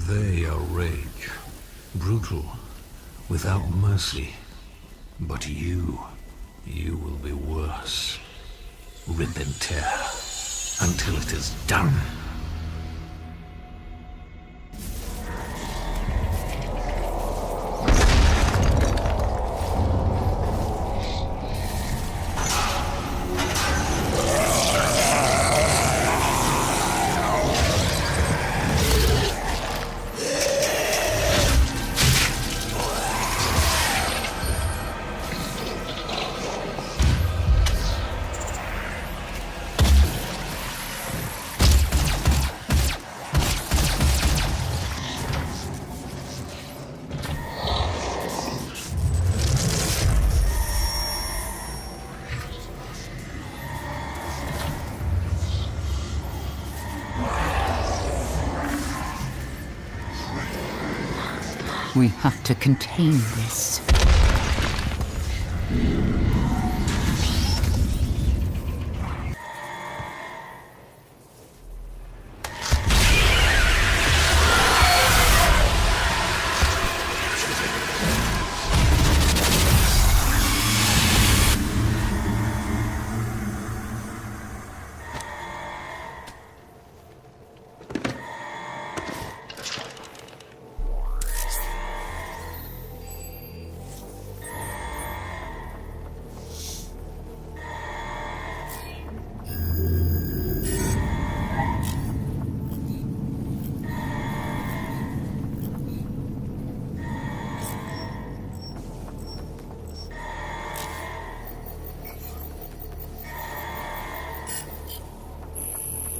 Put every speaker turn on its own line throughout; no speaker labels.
They are rage, brutal, without mercy. But you will be worse. Rip and tear, until it is done.
We have to contain this.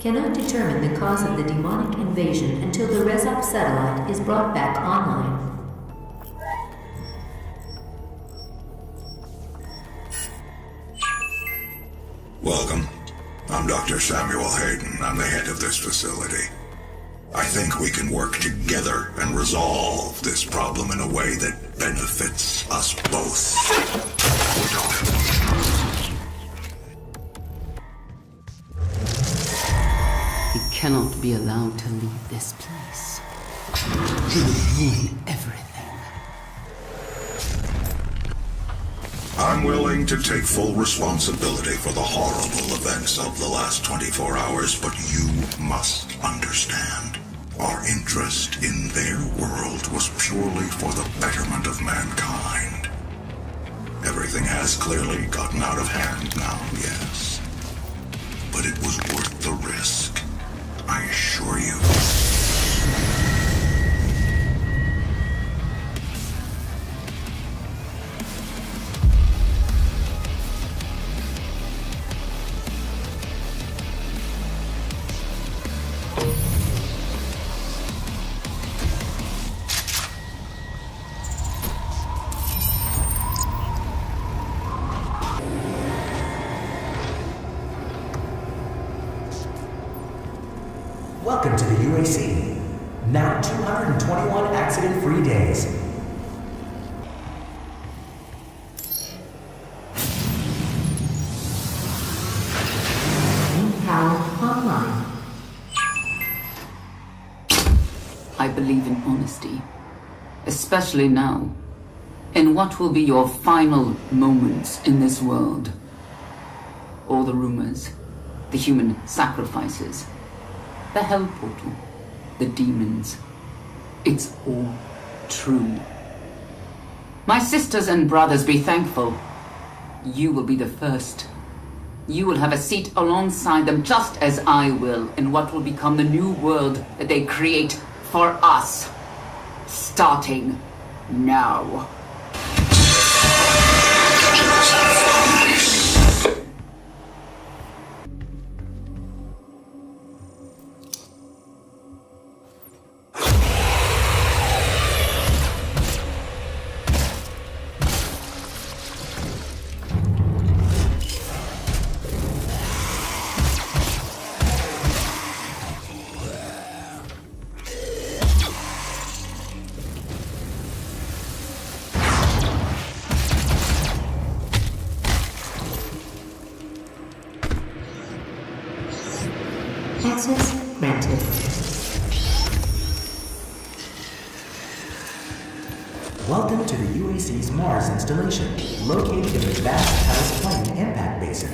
Cannot determine the cause of the demonic invasion until the Rezop satellite is brought back online.
Welcome. I'm Dr. Samuel Hayden. I'm the head of this facility. I think we can work together and resolve this problem in a way that benefits us both. We don't have much time.
He cannot be allowed to leave this place. He will ruin everything.
I'm willing to take full responsibility for the horrible events of the last 24 hours, but you must understand. Our interest in their world was purely for the betterment of mankind. Everything has clearly gotten out of hand now, yes. But it was worth the risk, I assure you.
Welcome to the UAC. Now 221 accident-free days.
Power online.
I believe in honesty, especially now, in what will be your final moments in this world. All the rumors, the human sacrifices, the hell portal, the demons. It's all true. My sisters and brothers, be thankful. You will be the first. You will have a seat alongside them, just as I will, in what will become the new world that they create for us. Starting now.
Access granted.
Welcome to the UAC's Mars installation, located in the vast Hellas Plain impact basin.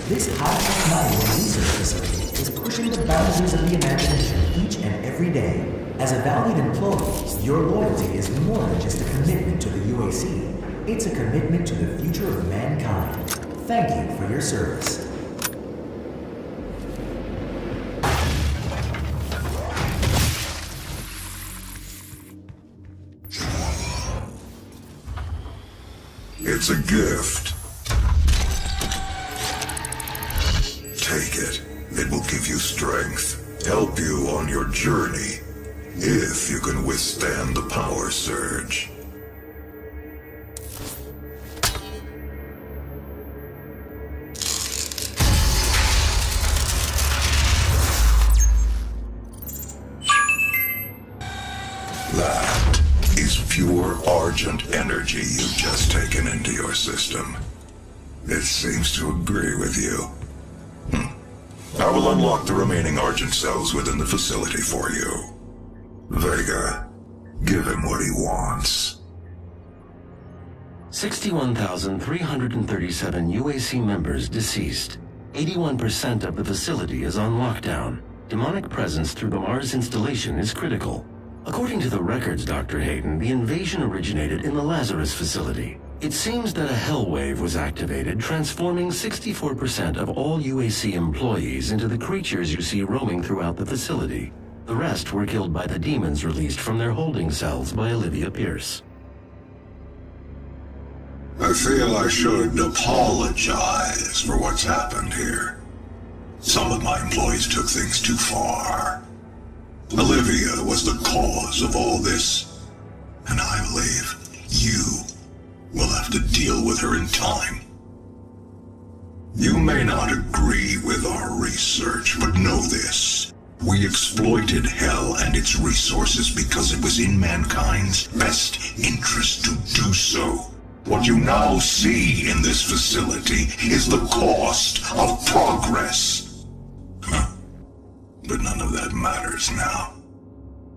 This high-tech mining and research facility is pushing the boundaries of the imagination each and every day. As a valued employee, your loyalty is more than just a commitment to the UAC. It's a commitment to the future of mankind. Thank you for your service.
It's a gift. Take it. It will give you strength, help you on your journey, if you can withstand the power surge. That is pure Argent energy you've just taken into your system. It seems to agree with you. I will unlock the remaining Argent cells within the facility for you. Vega, give him what he wants.
61,337 UAC members deceased. 81% of the facility is on lockdown. Demonic presence through the Mars installation is critical. According to the records, Dr. Hayden, the invasion originated in the Lazarus facility. It seems that a hell wave was activated, transforming 64% of all UAC employees into the creatures you see roaming throughout the facility. The rest were killed by the demons released from their holding cells by Olivia Pierce.
I feel I should apologize for what's happened here. Some of my employees took things too far. Olivia was the cause of all this, and I believe you will have to deal with her in time. You may not agree with our research, but know this. We exploited Hell and its resources because it was in mankind's best interest to do so. What you now see in this facility is the cost of progress. But none of that matters now.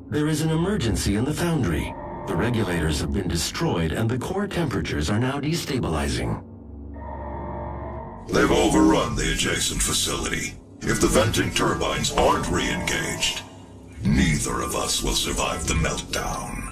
There is an emergency in the foundry. The regulators have been destroyed and the core temperatures are now destabilizing.
They've overrun the adjacent facility. If the venting turbines aren't re-engaged, neither of us will survive the meltdown.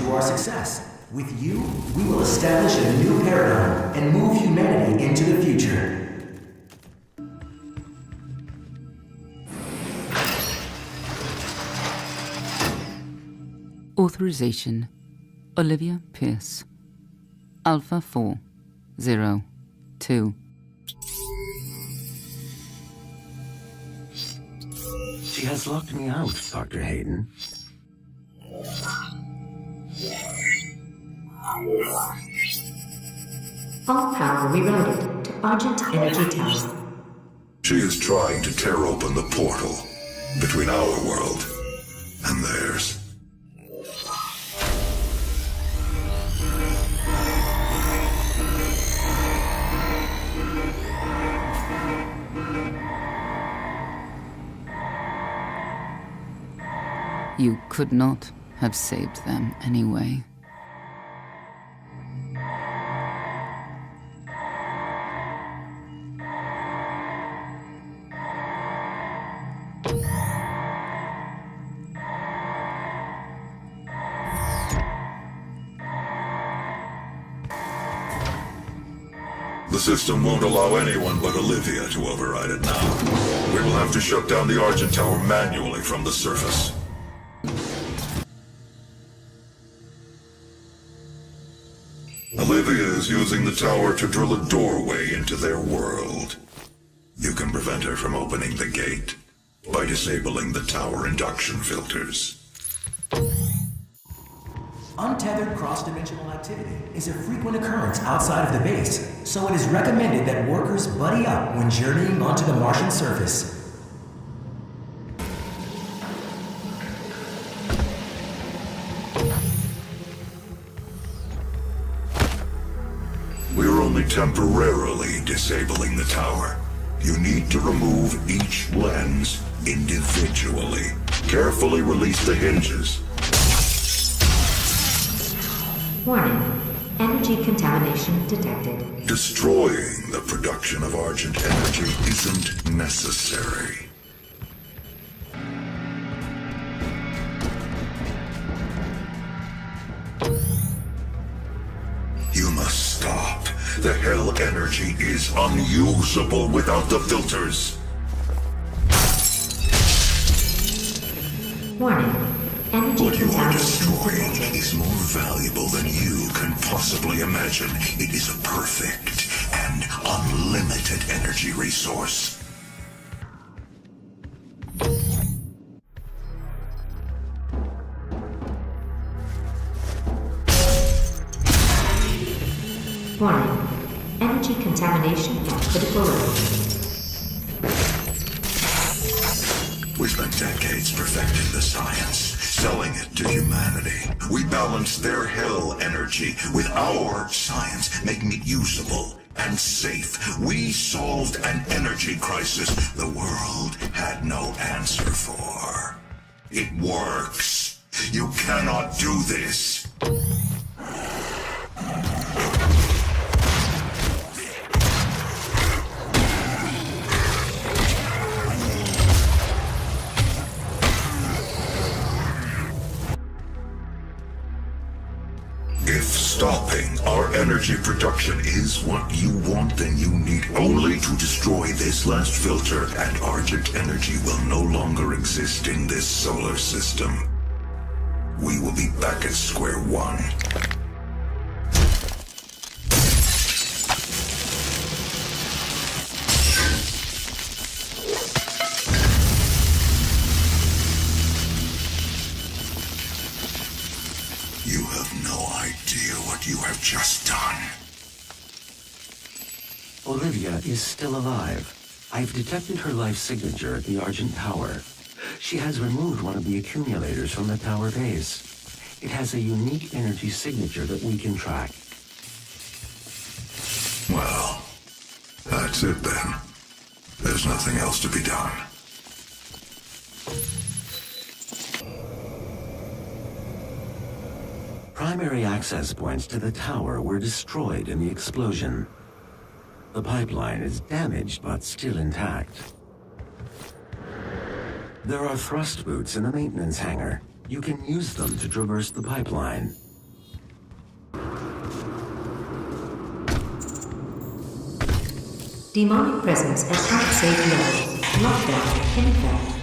Our success. With you, we will establish a new paradigm and move humanity into the future.
Authorization. Olivia Pierce. Alpha 402.
She has locked me out, Dr. Hayden.
All power rerouted to Argent Energy Tower.
She is trying to tear open the portal between our world and theirs.
You could not have saved them anyway.
The system won't allow anyone but Olivia to override it now. We will have to shut down the Argent Tower manually from the surface. Olivia is using the tower to drill a doorway into their world. You can prevent her from opening the gate by disabling the tower induction filters.
Untethered cross-dimensional activity is a frequent occurrence outside of the base, so it is recommended that workers buddy up when journeying onto the Martian surface.
only temporarily disabling the tower. You need to remove each lens individually. Carefully release the hinges.
Warning. Energy contamination detected.
Destroying the production of Argent energy isn't necessary. You must stop. The hell energy is unusable without the filters.
Warning. Energy
What you are
contamination
destroying
detected.
is more valuable than you can possibly imagine. It is a perfect and unlimited energy resource.
Warning. Energy contamination at critical level.
We spent decades perfecting the science, selling it to humanity. We balanced their hell energy with our science, making it usable and safe. We solved an energy crisis the world had no answer for. It works. You cannot do this. If stopping our energy production is what you want, then you need only to destroy this last filter, and Argent energy will no longer exist in this solar system. We will be back at square one. You have no idea what you have just done.
Olivia is still alive. I've detected her life signature at the Argent Tower. She has removed one of the accumulators from the tower base. It has a unique energy signature that we can track.
Well, that's it then. There's nothing else to be done.
Primary access points to the tower were destroyed in the explosion. The pipeline is damaged but still intact. There are thrust boots in the maintenance hangar. You can use them to traverse the pipeline.
Demonic presence at unsafe levels. Lockdown in effect.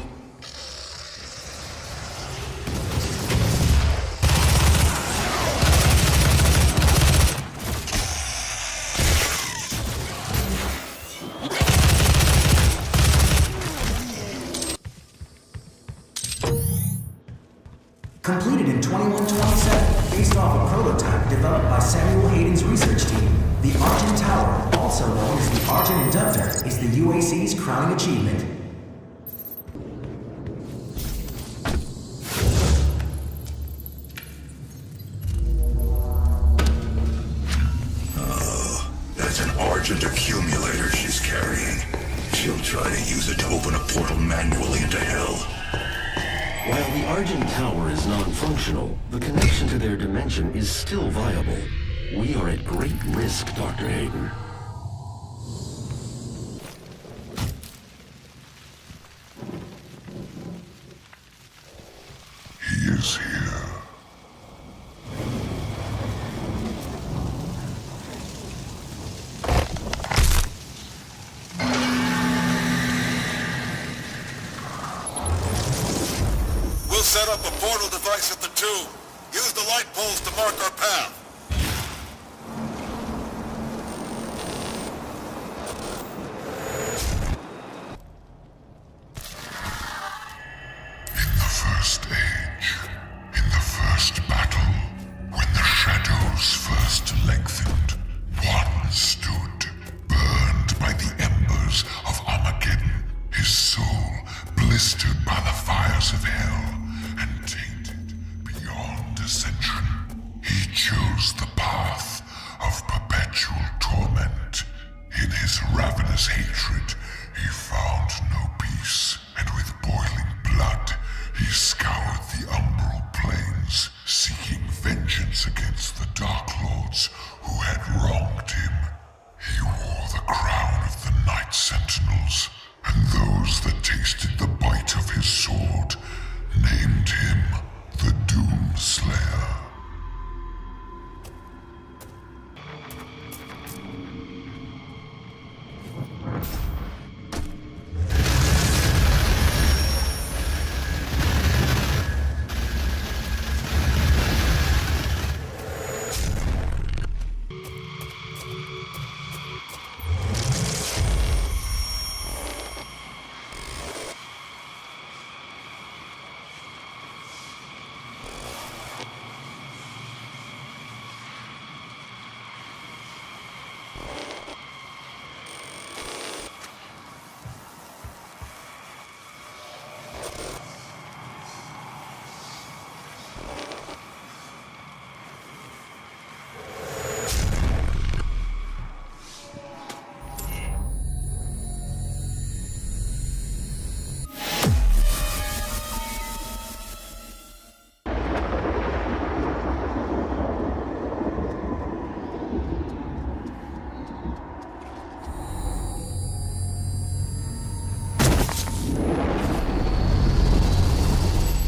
Completed in 2127, based off a prototype developed by Samuel Hayden's research team. The Argent Tower, also known as the Argent Inductor, is the UAC's crowning achievement.
Oh, that's an Argent accumulator she's carrying. She'll try to use it to open a portal manually into hell.
While the Argent Tower is non-functional, the connection to their dimension is still viable. We are at great risk, Dr. Hayden.
He is here.
We'll set up a portal device at the tomb. Use the light poles to mark our path.
In the first age, in the first battle, when the shadows first lengthened, one stood, burned by the embers of Armageddon, his soul blistered by the fires of hell, and tainted beyond ascension. He chose scoured the umbral planes, seeking vengeance against the Dark Lords who had wronged him. He wore the crown of the Night Sentinels, and those that tasted the bite of his sword named him the Doom Slayer.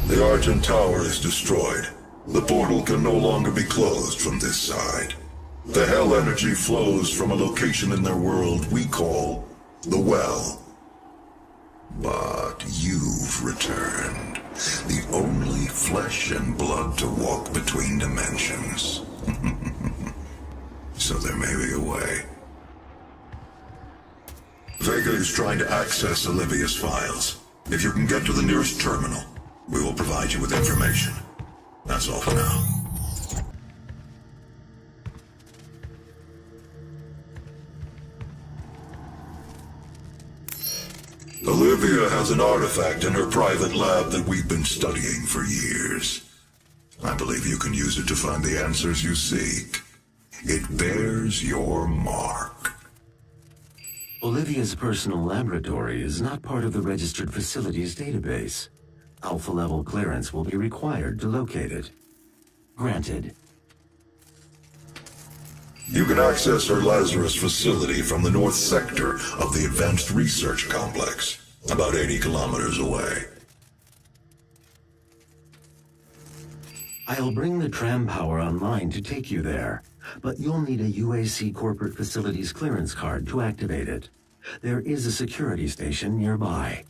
The Argent Tower is destroyed. The portal can no longer be closed from this side. The hell energy flows from a location in their world we call the Well. But you've returned. The only flesh and blood to walk between dimensions. So there may be a way. Vega is trying to access Olivia's files. If you can get to the nearest terminal, we will provide you with information. That's all for now. Olivia has an artifact in her private lab that we've been studying for years. I believe you can use it to find the answers you seek. It bears your mark.
Olivia's personal laboratory is not part of the registered facilities database. Alpha-level clearance will be required to locate it. Granted.
You can access her Lazarus facility from the north sector of the Advanced Research Complex, about 80 kilometers away.
I'll bring the tram power online to take you there, but you'll need a UAC corporate facilities clearance card to activate it. There is a security station nearby.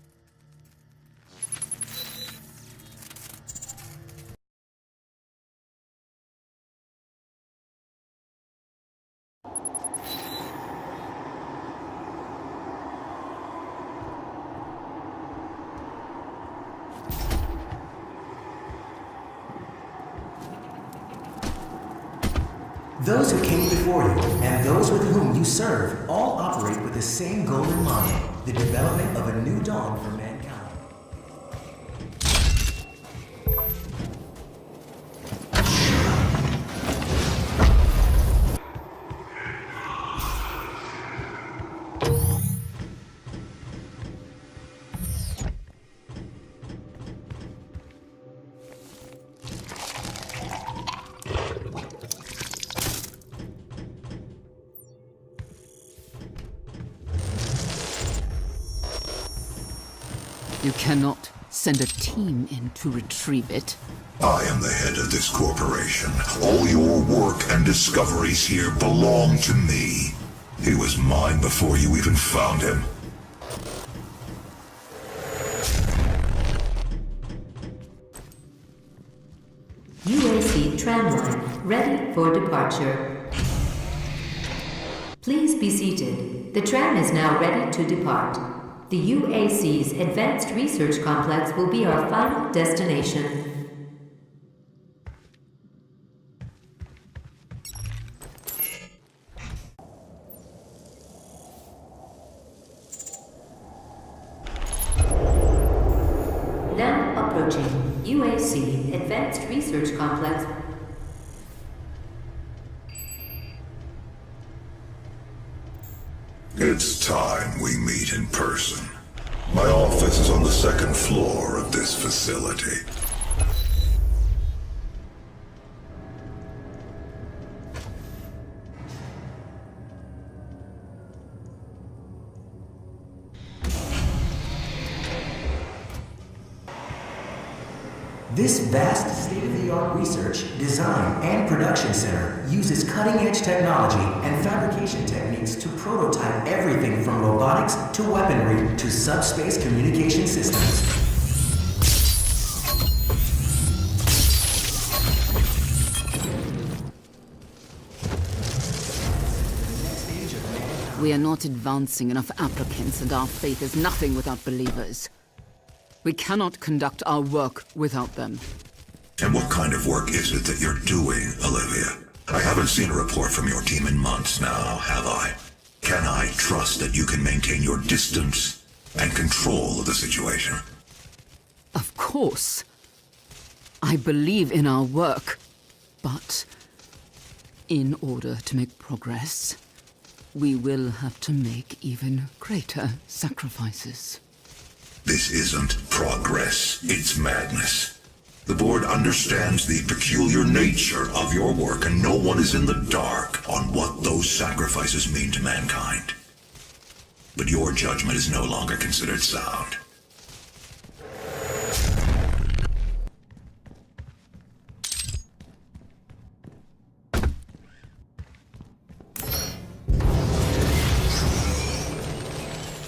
Those who came before you, and those with whom you serve, all operate with the same goal in mind, the development of a new dawn for mankind.
You cannot send a team in to retrieve it.
I am the head of this corporation. All your work and discoveries here belong to me. He was mine before you even found him.
UAC tramline ready for departure. Please be seated. The tram is now ready to depart. The UAC's Advanced Research Complex will be our final destination. Now approaching UAC Advanced Research Complex.
It's time we meet in person. My office is on the second floor of this facility.
This vast state-of-the-art research, design, and production center uses cutting-edge technology and fabrication techniques to prototype everything from robotics to weaponry to subspace communication systems.
We are not advancing enough applicants, and our faith is nothing without believers. We cannot conduct our work without them.
And what kind of work is it that you're doing, Olivia? I haven't seen a report from your team in months now, have I? Can I trust that you can maintain your distance and control of the situation?
Of course. I believe in our work, but in order to make progress, we will have to make even greater sacrifices.
This isn't progress, it's madness. The board understands the peculiar nature of your work, and no one is in the dark on what those sacrifices mean to mankind. But your judgment is no longer considered sound.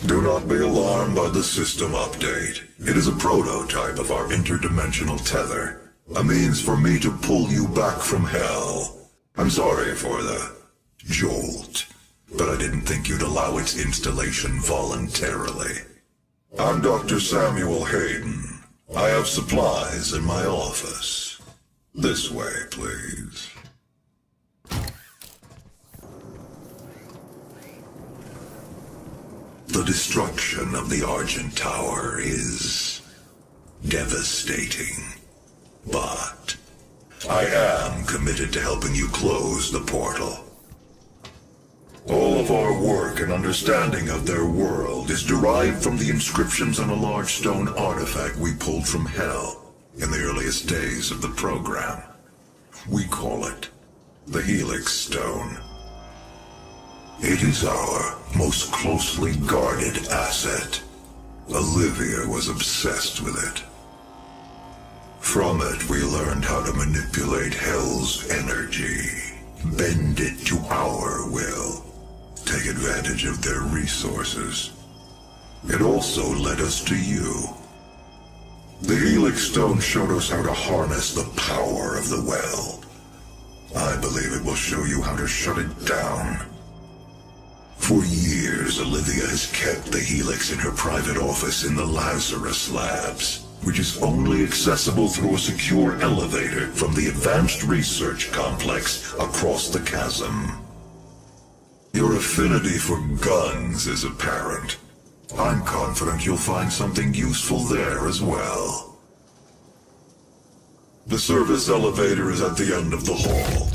Do not be alarmed by the system update. It is a prototype of our interdimensional tether, a means for me to pull you back from hell. I'm sorry for the jolt, but I didn't think you'd allow its installation voluntarily. I'm Dr. Samuel Hayden. I have supplies in my office. This way, please. The destruction of the Argent Tower is devastating, but I am committed to helping you close the portal. All of our work and understanding of their world is derived from the inscriptions on a large stone artifact we pulled from Hell in the earliest days of the program. We call it the Helix Stone. It is our most closely guarded asset. Olivia was obsessed with it. From it, we learned how to manipulate Hell's energy, bend it to our will, take advantage of their resources. It also led us to you. The Helix Stone showed us how to harness the power of the well. I believe it will show you how to shut it down. For years, Olivia has kept the Helix in her private office in the Lazarus Labs, which is only accessible through a secure elevator from the Advanced Research Complex across the chasm. Your affinity for guns is apparent. I'm confident you'll find something useful there as well. The service elevator is at the end of the hall.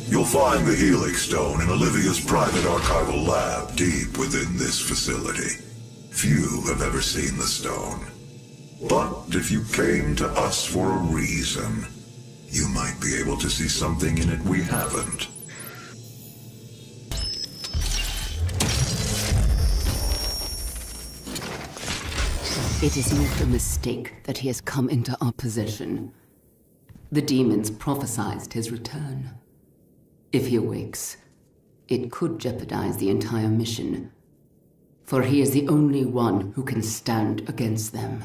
You'll find the Helix Stone in Olivia's private archival lab deep within this facility. Few have ever seen the stone. But if you came to us for a reason, you might be able to see something in it we haven't.
It is not a mistake that he has come into our possession. The demons prophesied his return. If he awakes, it could jeopardize the entire mission, for he is the only one who can stand against them.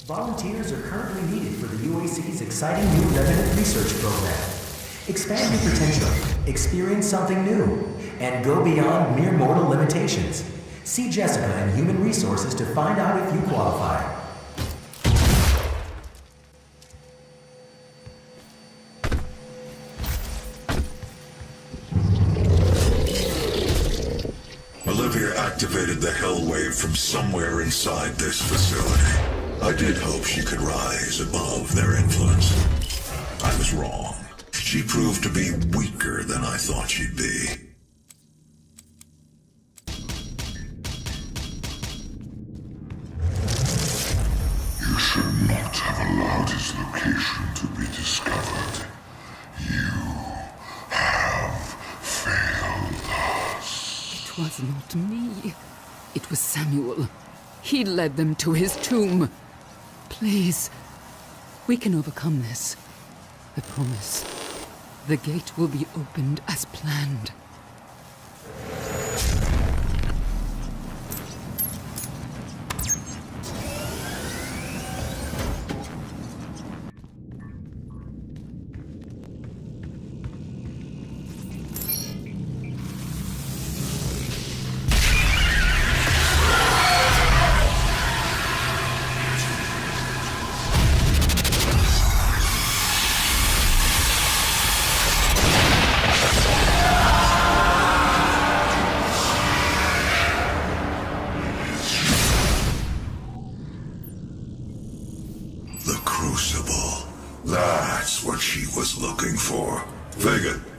Volunteers are currently needed for the UAC's exciting new Revenant Research Program. Expand your potential, experience something new, and go beyond mere mortal limitations. See Jessica in Human Resources to find out if you qualify.
activated the hell wave from somewhere inside this facility. I did hope she could rise above their influence. I was wrong. She proved to be weaker than I thought she'd be.
You should not have allowed his location to be discovered. You have failed us.
It was not me. It was Samuel. He led them to his tomb. Please, we can overcome this. I promise. The gate will be opened as planned.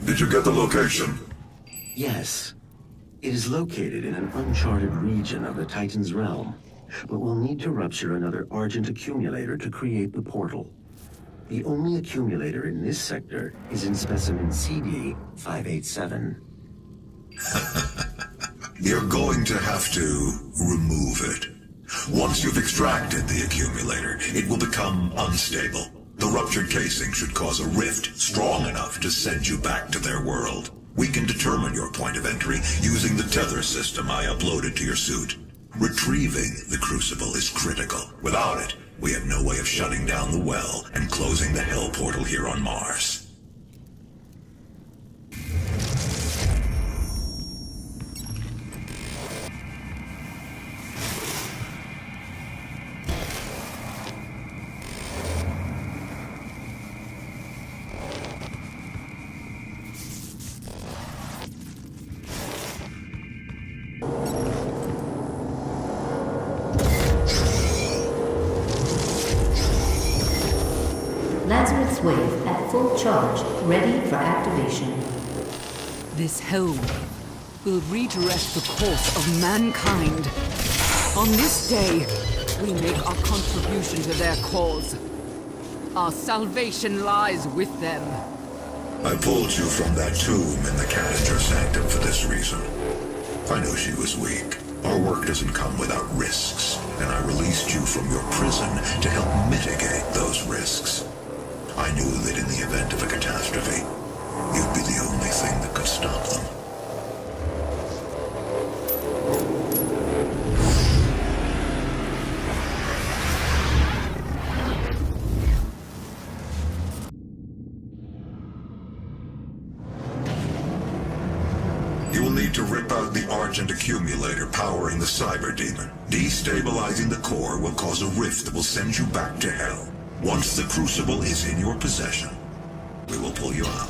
Did you get the location?
Yes. It is located in an uncharted region of the Titan's realm, but we'll need to rupture another Argent accumulator to create the portal. The only accumulator in this sector is in specimen CD-587.
You're going to have to remove it. Once you've extracted the accumulator, it will become unstable. The ruptured casing should cause a rift strong enough to send you back to their world. We can determine your point of entry using the tether system I uploaded to your suit. Retrieving the crucible is critical. Without it, we have no way of shutting down the well and closing the hell portal here on Mars.
Lazarus Wave at full charge, ready for activation.
This hell will redirect the course of mankind. On this day, we make our contribution to their cause. Our salvation lies with them.
I pulled you from that tomb in the Cadager Sanctum for this reason. I know she was weak. Our work doesn't come without risks, and I released you from your prison to help mitigate those risks. I knew that in the event of a catastrophe, you'd be the only thing that could stop them. You will need to rip out the Argent accumulator powering the Cyber Demon. Destabilizing the core will cause a rift that will send you back to hell. Once the Crucible is in your possession, we will pull you out.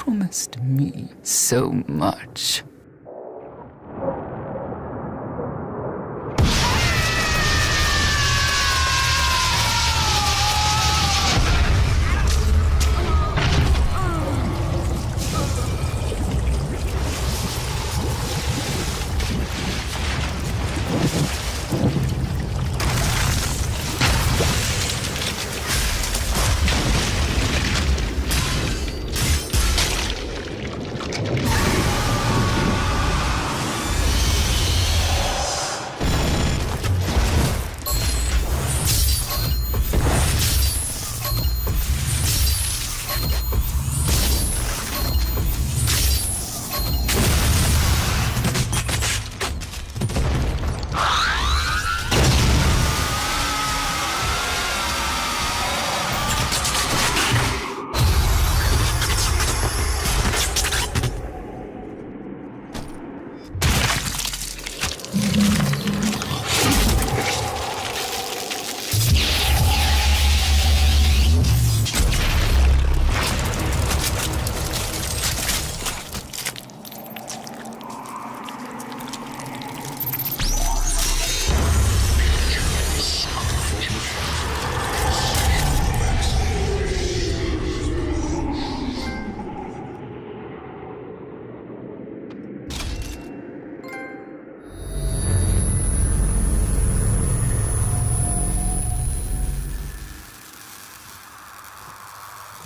promised me so much.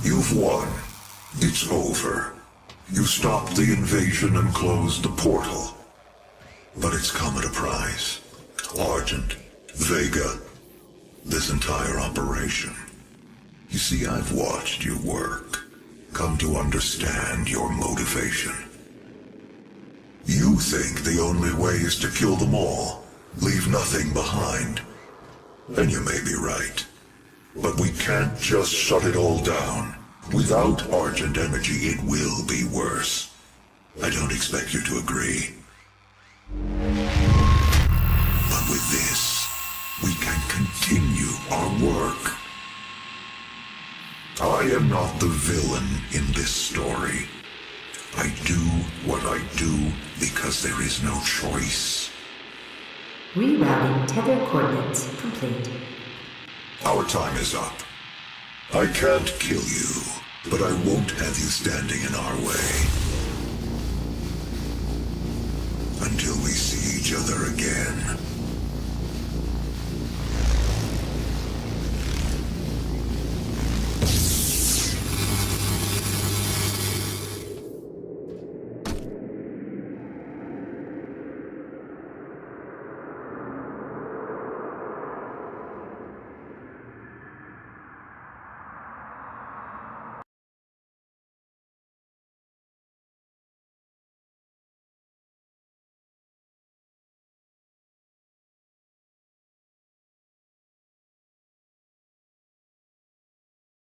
You've won. It's over. You stopped the invasion and closed the portal. But it's come at a price. Argent, Vega, this entire operation. You see, I've watched you work, come to understand your motivation. You think the only way is to kill them all, leave nothing behind. And you may be right. But we can't just shut it all down. Without Argent energy, it will be worse. I don't expect you to agree. But with this, we can continue our work. I am not the villain in this story. I do what I do because there is no choice.
Rerouting tether coordinates complete.
Our time is up. I can't kill you, but I won't have you standing in our way. Until we see each other again.